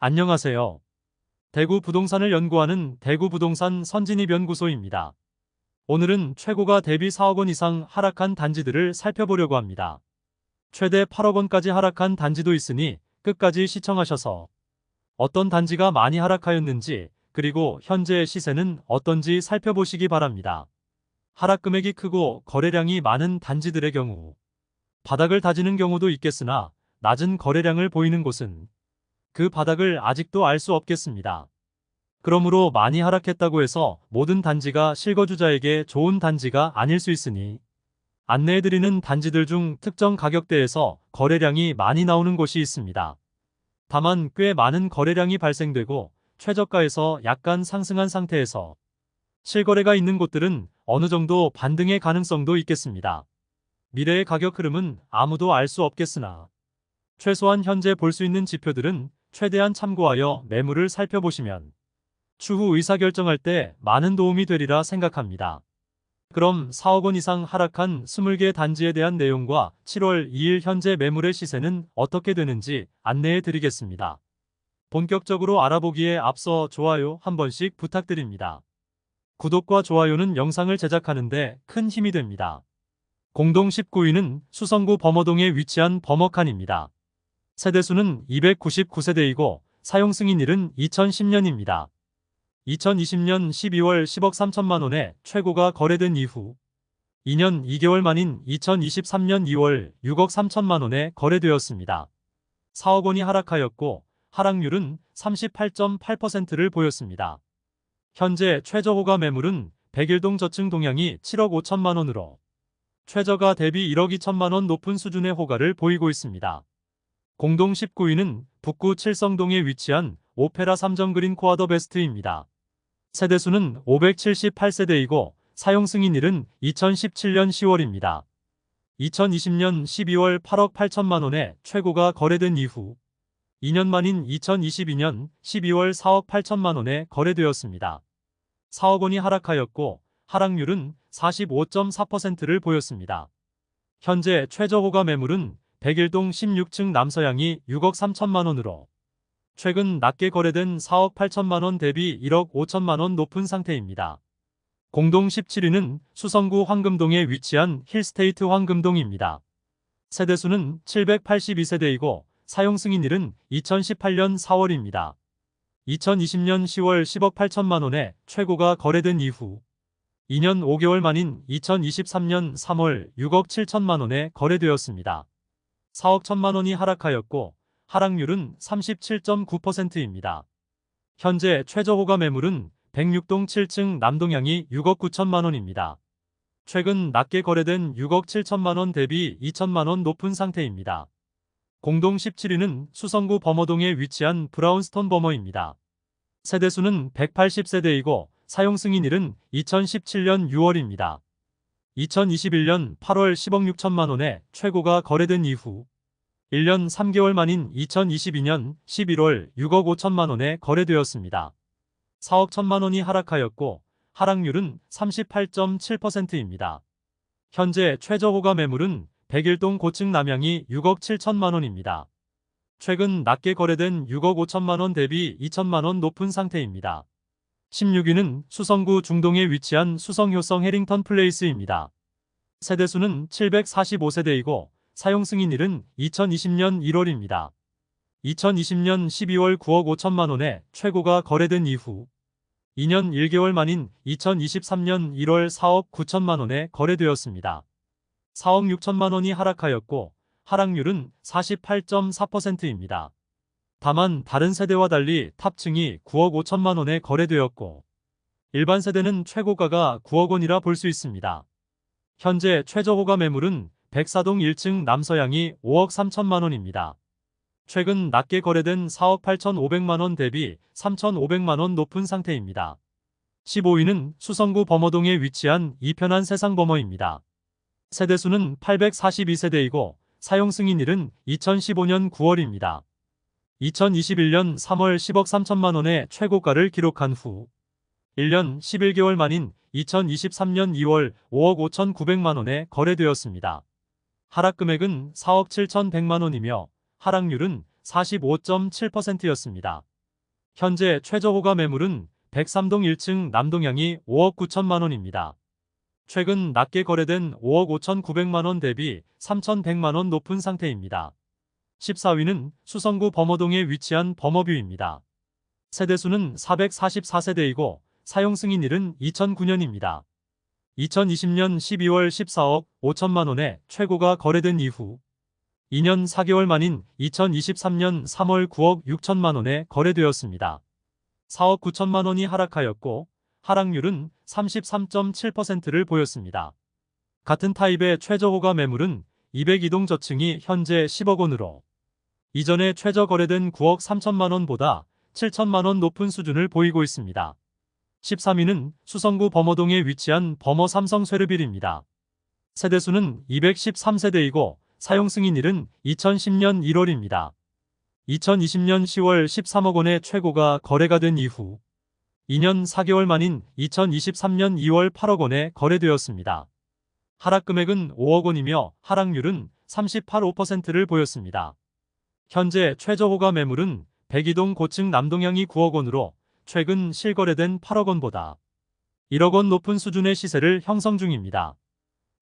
안녕하세요. 대구 부동산을 연구하는 대구부동산 선진입연구소입니다. 오늘은 최고가 대비 4억 원 이상 하락한 단지들을 살펴보려고 합니다. 최대 8억 원까지 하락한 단지도 있으니 끝까지 시청하셔서 어떤 단지가 많이 하락하였는지 그리고 현재 시세는 어떤지 살펴보시기 바랍니다. 하락 금액이 크고 거래량이 많은 단지들의 경우 바닥을 다지는 경우도 있겠으나 낮은 거래량을 보이는 곳은 그 바닥을 아직도 알 수 없겠습니다. 그러므로 많이 하락했다고 해서 모든 단지가 실거주자에게 좋은 단지가 아닐 수 있으니 안내해드리는 단지들 중 특정 가격대에서 거래량이 많이 나오는 곳이 있습니다. 다만 꽤 많은 거래량이 발생되고 최저가에서 약간 상승한 상태에서 실거래가 있는 곳들은 어느 정도 반등의 가능성도 있겠습니다. 미래의 가격 흐름은 아무도 알 수 없겠으나 최소한 현재 볼 수 있는 지표들은 최대한 참고하여 매물을 살펴보시면 추후 의사결정할 때 많은 도움이 되리라 생각합니다. 그럼 4억 원 이상 하락한 20개 단지에 대한 내용과 7월 2일 현재 매물의 시세는 어떻게 되는지 안내해 드리겠습니다. 본격적으로 알아보기에 앞서 좋아요 한 번씩 부탁드립니다. 구독과 좋아요는 영상을 제작하는데 큰 힘이 됩니다. 공동 19위는 수성구 범어동에 위치한 범어칸입니다. 세대수는 299세대이고 사용 승인일은 2010년입니다. 2020년 12월 10억 3천만 원에 최고가 거래된 이후 2년 2개월 만인 2023년 2월 6억 3천만 원에 거래되었습니다. 4억 원이 하락하였고 하락률은 38.8%를 보였습니다. 현재 최저 호가 매물은 백일동 저층 동향이 7억 5천만 원으로 최저가 대비 1억 2천만 원 높은 수준의 호가를 보이고 있습니다. 공동 19위는 북구 칠성동에 위치한 오페라 3정 그린 코아더 베스트입니다. 세대수는 578세대이고 사용 승인일은 2017년 10월입니다. 2020년 12월 8억 8천만 원에 최고가 거래된 이후 2년 만인 2022년 12월 4억 8천만 원에 거래되었습니다. 4억 원이 하락하였고 하락률은 45.4%를 보였습니다. 현재 최저 호가 매물은 백일동 16층 남서양이 6억 3천만 원으로 최근 낮게 거래된 4억 8천만 원 대비 1억 5천만 원 높은 상태입니다. 공동 17위는 수성구 황금동에 위치한 힐스테이트 황금동입니다. 세대수는 782세대이고 사용 승인일은 2018년 4월입니다. 2020년 10월 10억 8천만 원에 최고가 거래된 이후 2년 5개월 만인 2023년 3월 6억 7천만 원에 거래되었습니다. 4억 1천만 원이 하락하였고 하락률은 37.9%입니다. 현재 최저 호가 매물은 106동 7층 남동향이 6억 9천만 원입니다. 최근 낮게 거래된 6억 7천만 원 대비 2천만 원 높은 상태입니다. 공동 17위는 수성구 범어동에 위치한 브라운스톤 범어입니다. 세대수는 180세대이고 사용 승인일은 2017년 6월입니다. 2021년 8월 10억 6천만 원에 최고가 거래된 이후 1년 3개월 만인 2022년 11월 6억 5천만 원에 거래되었습니다. 4억 1천만 원이 하락하였고 하락률은 38.7%입니다. 현재 최저 호가 매물은 백일동 고층 남향이 6억 7천만 원입니다. 최근 낮게 거래된 6억 5천만 원 대비 2천만 원 높은 상태입니다. 16위는 수성구 중동에 위치한 수성효성 해링턴 플레이스입니다. 세대수는 745세대이고 사용 승인일은 2020년 1월입니다. 2020년 12월 9억 5천만 원에 최고가 거래된 이후 2년 1개월 만인 2023년 1월 4억 9천만 원에 거래되었습니다. 4억 6천만 원이 하락하였고 하락률은 48.4%입니다. 다만 다른 세대와 달리 탑층이 9억 5천만 원에 거래되었고 일반 세대는 최고가가 9억 원이라 볼 수 있습니다. 현재 최저 호가 매물은 백사동 1층 남서양이 5억 3천만 원입니다. 최근 낮게 거래된 4억 8천5백만 원 대비 3,500만 원 높은 상태입니다. 15위는 수성구 범어동에 위치한 이편한 세상범어입니다. 세대수는 842세대이고 사용 승인일은 2015년 9월입니다. 2021년 3월 10억 3천만 원의 최고가를 기록한 후 1년 11개월 만인 2023년 2월 5억 5천9백만 원에 거래되었습니다. 하락 금액은 4억 7천100만 원이며 하락률은 45.7%였습니다. 현재 최저호가 매물은 103동 1층 남동향이 5억 9천만 원입니다. 최근 낮게 거래된 5억 5,900만 원 대비 3,100만 원 높은 상태입니다. 14위는 수성구 범어동에 위치한 범어뷰입니다. 세대수는 444세대이고 사용 승인일은 2009년입니다. 2020년 12월 14억 5천만 원에 최고가 거래된 이후 2년 4개월 만인 2023년 3월 9억 6천만 원에 거래되었습니다. 4억 9천만 원이 하락하였고 하락률은 33.7%를 보였습니다. 같은 타입의 최저호가 매물은 202동 저층이 현재 10억 원으로 이전에 최저 거래된 9억 3천만 원보다 7천만 원 높은 수준을 보이고 있습니다. 13위는 수성구 범어동에 위치한 범어 삼성 쇠르빌입니다. 세대수는 213세대이고 사용 승인일은 2010년 1월입니다. 2020년 10월 13억 원의 최고가 거래가 된 이후 2년 4개월 만인 2023년 2월 8억 원에 거래되었습니다. 하락 금액은 5억 원이며 하락률은 38.5%를 보였습니다. 현재 최저호가 매물은 102동 고층 남동향이 9억 원으로 최근 실거래된 8억 원보다 1억 원 높은 수준의 시세를 형성 중입니다.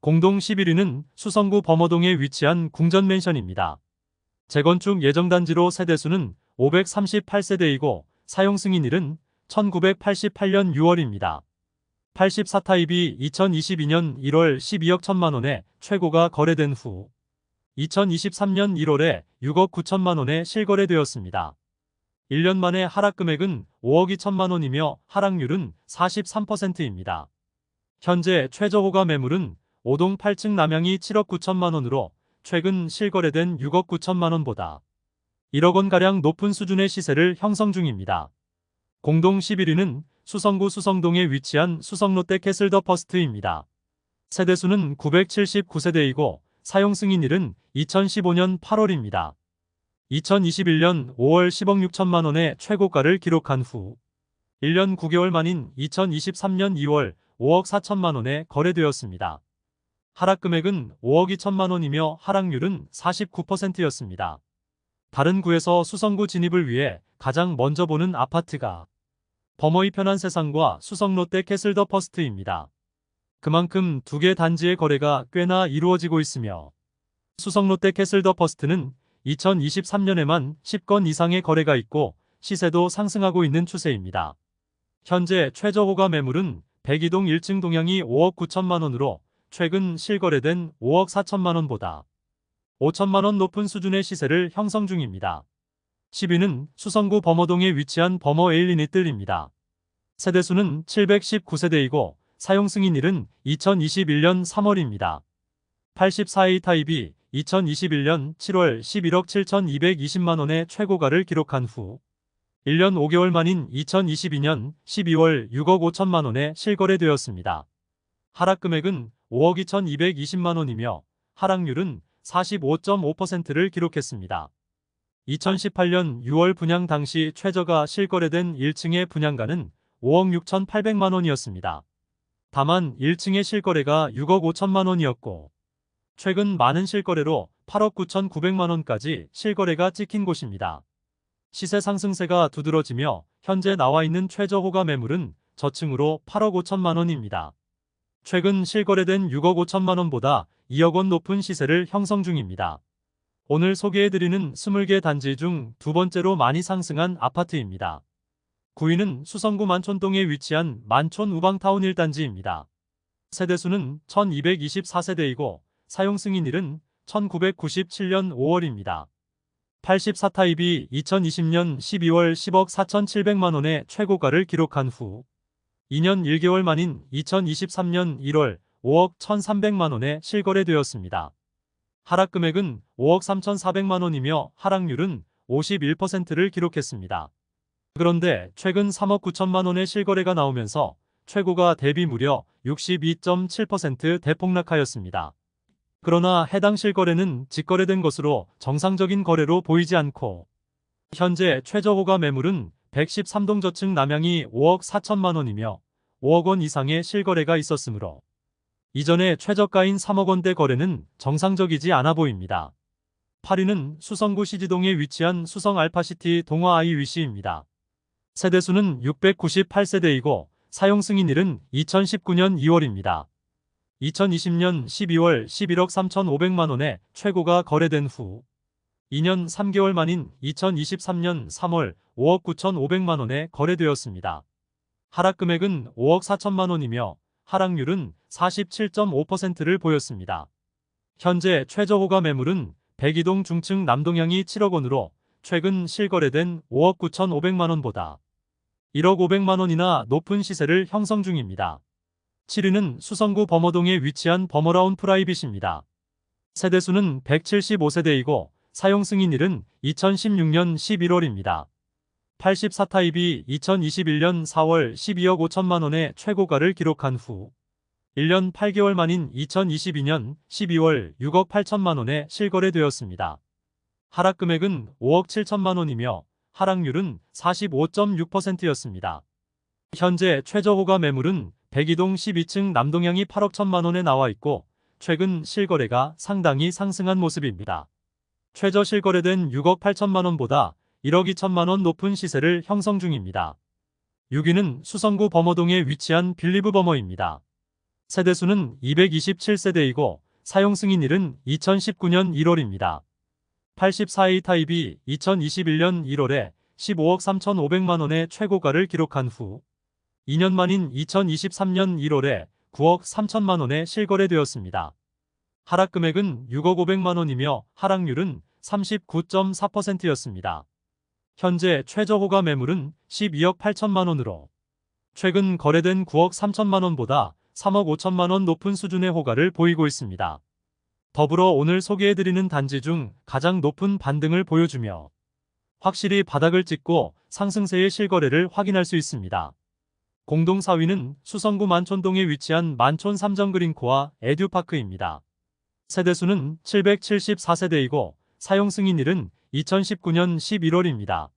공동 11위는 수성구 범어동에 위치한 궁전맨션입니다. 재건축 예정단지로 세대수는 538세대이고 사용 승인일은 1988년 6월입니다. 84타입이 2022년 1월 12억 1천만 원에 최고가 거래된 후 2023년 1월에 6억 9천만 원에 실거래되었습니다. 1년 만에 하락 금액은 5억 2천만 원이며 하락률은 43%입니다. 현재 최저호가 매물은 5동 8층 남향이 7억 9천만 원으로 최근 실거래된 6억 9천만 원보다 1억 원가량 높은 수준의 시세를 형성 중입니다. 공동 11위는 수성구 수성동에 위치한 수성롯데 캐슬 더 퍼스트입니다. 세대수는 979세대이고 사용 승인일은 2015년 8월입니다. 2021년 5월 10억 6천만 원의 최고가를 기록한 후 1년 9개월 만인 2023년 2월 5억 4천만 원에 거래되었습니다. 하락 금액은 5억 2천만 원이며 하락률은 49%였습니다. 다른 구에서 수성구 진입을 위해 가장 먼저 보는 아파트가 범어이 편한 세상과 수성롯데 캐슬 더 퍼스트입니다. 그만큼 두 개 단지의 거래가 꽤나 이루어지고 있으며 수성롯데 캐슬 더 퍼스트는 2023년에만 10건 이상의 거래가 있고 시세도 상승하고 있는 추세입니다. 현재 최저호가 매물은 102동 1층 동향이 5억 9천만 원으로 최근 실거래된 5억 4천만 원보다 5천만 원 높은 수준의 시세를 형성 중입니다. 10위는 수성구 범어동에 위치한 범어 에일리니뜰입니다. 세대수는 719세대이고 사용 승인일은 2021년 3월입니다. 84A 타입이 2021년 7월 11억 7,220만 원의 최고가를 기록한 후 1년 5개월 만인 2022년 12월 6억 5천만 원에 실거래되었습니다. 하락 금액은 5억 2,220만 원이며 하락률은 45.5%를 기록했습니다. 2018년 6월 분양 당시 최저가 실거래된 1층의 분양가는 5억 6,800만 원이었습니다. 다만 1층의 실거래가 6억 5천만 원이었고 최근 많은 실거래로 8억 9,900만 원까지 실거래가 찍힌 곳입니다. 시세 상승세가 두드러지며 현재 나와 있는 최저호가 매물은 저층으로 8억 5천만 원입니다. 최근 실거래된 6억 5천만 원보다 2억 원 높은 시세를 형성 중입니다. 오늘 소개해드리는 20개 단지 중 두 번째로 많이 상승한 아파트입니다. 9위는 수성구 만촌동에 위치한 만촌 우방타운 1단지입니다. 세대수는 1224세대이고 사용 승인일은 1997년 5월입니다. 84타입이 2020년 12월 10억 4,700만 원의 최고가를 기록한 후 2년 1개월 만인 2023년 1월 5억 1,300만 원에 실거래되었습니다. 하락 금액은 5억 3,400만 원이며 하락률은 51%를 기록했습니다. 그런데 최근 3억 9천만 원의 실거래가 나오면서 최고가 대비 무려 62.7% 대폭락하였습니다. 그러나 해당 실거래는 직거래된 것으로 정상적인 거래로 보이지 않고 현재 최저호가 매물은 113동 저층 남향이 5억 4천만 원이며 5억 원 이상의 실거래가 있었으므로 이전에 최저가인 3억 원대 거래는 정상적이지 않아 보입니다. 8위는 수성구 시지동에 위치한 수성 알파시티 동화 아이위시입니다. 세대수는 698세대이고 사용 승인일은 2019년 2월입니다. 2020년 12월 11억 3,500만원에 최고가 거래된 후 2년 3개월 만인 2023년 3월 5억 9,500만원에 거래되었습니다. 하락금액은 5억 4천만원이며 하락률은 47.5%를 보였습니다. 현재 최저호가 매물은 백이동 중층 남동향이 7억 원으로 최근 실거래된 5억 9,500만원보다 1억 500만원이나 높은 시세를 형성 중입니다. 7위는 수성구 범어동에 위치한 범어라운 프라이빗입니다. 세대수는 175세대이고 사용 승인일은 2016년 11월입니다. 84타입이 2021년 4월 12억 5천만원의 최고가를 기록한 후 1년 8개월 만인 2022년 12월 6억 8천만원에 실거래되었습니다. 하락금액은 5억 7천만원이며 하락률은 45.6%였습니다. 현재 최저호가 매물은 백이동 12층 남동향이 8억 1천만원에 나와 있고 최근 실거래가 상당히 상승한 모습입니다. 최저 실거래된 6억 8천만원보다 1억 2천만원 높은 시세를 형성 중입니다. 6위는 수성구 범어동에 위치한 빌리브 범어입니다. 세대수는 227세대이고 사용 승인일은 2019년 1월입니다. 84A 타입이 2021년 1월에 15억 3,500만원의 최고가를 기록한 후 2년 만인 2023년 1월에 9억 3천만원에 실거래되었습니다. 하락금액은 6억 500만원이며 하락률은 39.4%였습니다. 현재 최저호가 매물은 12억 8천만원으로 최근 거래된 9억 3천만원보다 3억 5천만원 높은 수준의 호가를 보이고 있습니다. 더불어 오늘 소개해드리는 단지 중 가장 높은 반등을 보여주며 확실히 바닥을 찍고 상승세의 실거래를 확인할 수 있습니다. 공동 4위는 수성구 만촌동에 위치한 만촌 삼정그린코아 에듀파크입니다. 세대수는 774세대이고 사용 승인일은 2019년 11월입니다.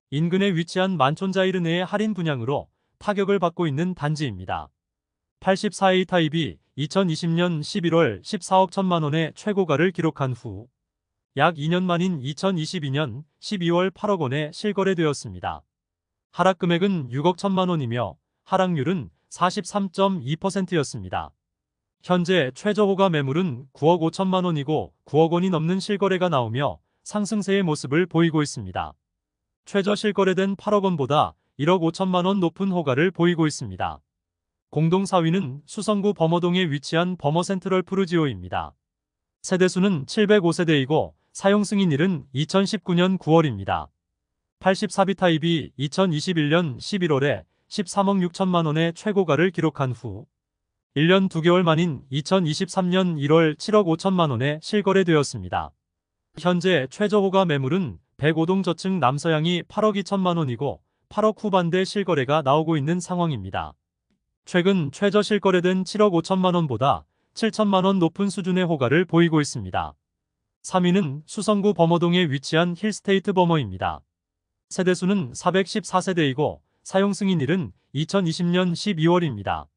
인근에 위치한 만촌자이르네의 할인 분양으로 타격을 받고 있는 단지입니다. 84A 타입이 2020년 11월 14억 1천만원의 최고가를 기록한 후 약 2년 만인 2022년 12월 8억 원에 실거래되었습니다. 하락금액은 6억 1천만원이며 하락률은 43.2%였습니다. 현재 최저호가 매물은 9억 5천만원이고 9억 원이 넘는 실거래가 나오며 상승세의 모습을 보이고 있습니다. 최저 실거래된 8억 원보다 1억 5천만원 높은 호가를 보이고 있습니다. 공동 4위는 수성구 범어동에 위치한 범어센트럴 푸르지오입니다. 세대수는 705세대이고 사용 승인일은 2019년 9월입니다. 84B 타입이 2021년 11월에 13억 6천만원의 최고가를 기록한 후 1년 2개월 만인 2023년 1월 7억 5천만원에 실거래되었습니다. 현재 최저호가 매물은 105동 저층 남서향이 8억 2천만원이고 8억 후반대 실거래가 나오고 있는 상황입니다. 최근 최저 실거래된 7억 5천만원보다 7천만원 높은 수준의 호가를 보이고 있습니다. 3위는 수성구 범어동에 위치한 힐스테이트 범어입니다. 세대수는 414세대이고 사용 승인일은 2020년 12월입니다.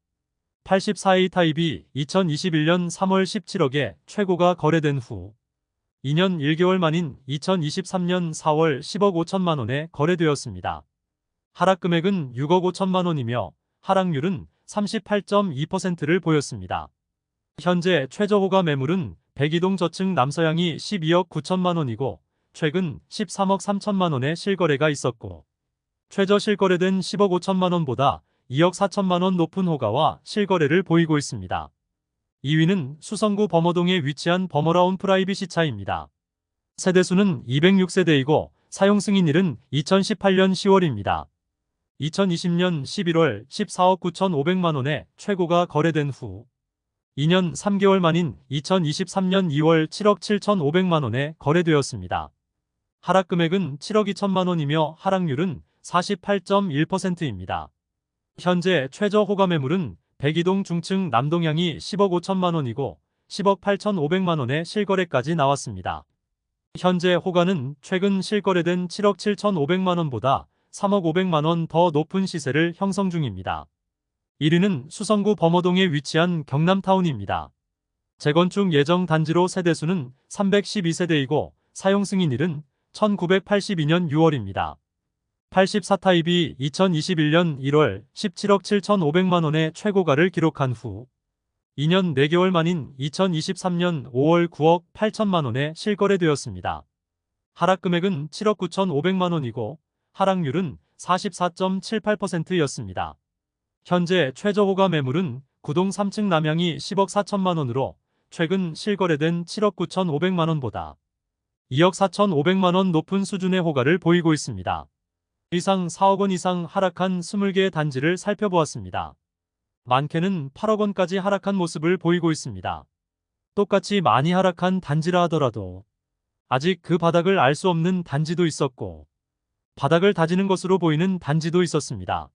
84A 타입이 2021년 3월 17억에 최고가 거래된 후 2년 1개월 만인 2023년 4월 10억 5천만원에 거래되었습니다. 하락금액은 6억 5천만원이며 하락률은 38.2%를 보였습니다. 현재 최저호가 매물은 백이동 저층 남서향이 12억 9천만원이고 최근 13억 3천만원의 실거래가 있었고 최저 실거래된 10억 5천만원보다 2억 4천만원 높은 호가와 실거래를 보이고 있습니다. 2위는 수성구 범어동에 위치한 범어라운 프라이빗 차입니다. 세대수는 206세대이고 사용 승인일은 2018년 10월입니다. 2020년 11월 14억 9,500만원에 최고가 거래된 후 2년 3개월 만인 2023년 2월 7억 7,500만원에 거래되었습니다. 하락금액은 7억 2천만원이며 하락률은 48.1%입니다. 현재 최저 호가 매물은 백이동 중층 남동향이 10억 5천만원이고 10억 8,500만원의 실거래까지 나왔습니다. 현재 호가는 최근 실거래된 7억 7,500만원보다 3억 500만원 더 높은 시세를 형성 중입니다. 1위는 수성구 범어동에 위치한 경남타운입니다. 재건축 예정 단지로 세대수는 312세대이고 사용 승인일은 1982년 6월입니다. 84타입이 2021년 1월 17억 7,500만 원의 최고가를 기록한 후 2년 4개월 만인 2023년 5월 9억 8천만 원에 실거래되었습니다. 하락 금액은 7억 9,500만 원이고 하락률은 44.78%였습니다. 현재 최저호가 매물은 구동 3층 남양이 10억 4천만 원으로 최근 실거래된 7억 9,500만 원보다 2억 4,500만 원 높은 수준의 호가를 보이고 있습니다. 이상 4억 원 이상 하락한 20개의 단지를 살펴보았습니다. 많게는 8억 원까지 하락한 모습을 보이고 있습니다. 똑같이 많이 하락한 단지라 하더라도 아직 그 바닥을 알 수 없는 단지도 있었고 바닥을 다지는 것으로 보이는 단지도 있었습니다.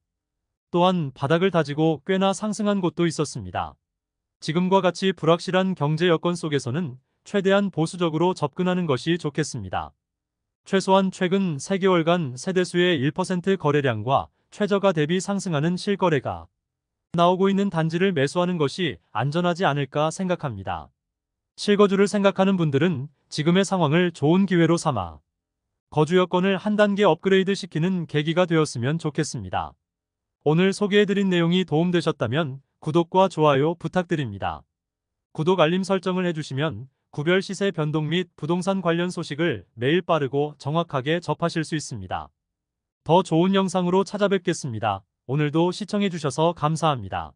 또한 바닥을 다지고 꽤나 상승한 곳도 있었습니다. 지금과 같이 불확실한 경제 여건 속에서는 최대한 보수적으로 접근하는 것이 좋겠습니다. 최소한 최근 3개월간 세대수의 1% 거래량과 최저가 대비 상승하는 실거래가 나오고 있는 단지를 매수하는 것이 안전하지 않을까 생각합니다. 실거주를 생각하는 분들은 지금의 상황을 좋은 기회로 삼아 거주 여건을 한 단계 업그레이드 시키는 계기가 되었으면 좋겠습니다. 오늘 소개해드린 내용이 도움되셨다면 구독과 좋아요 부탁드립니다. 구독 알림 설정을 해주시면 구별 시세 변동 및 부동산 관련 소식을 매일 빠르고 정확하게 접하실 수 있습니다. 더 좋은 영상으로 찾아뵙겠습니다. 오늘도 시청해주셔서 감사합니다.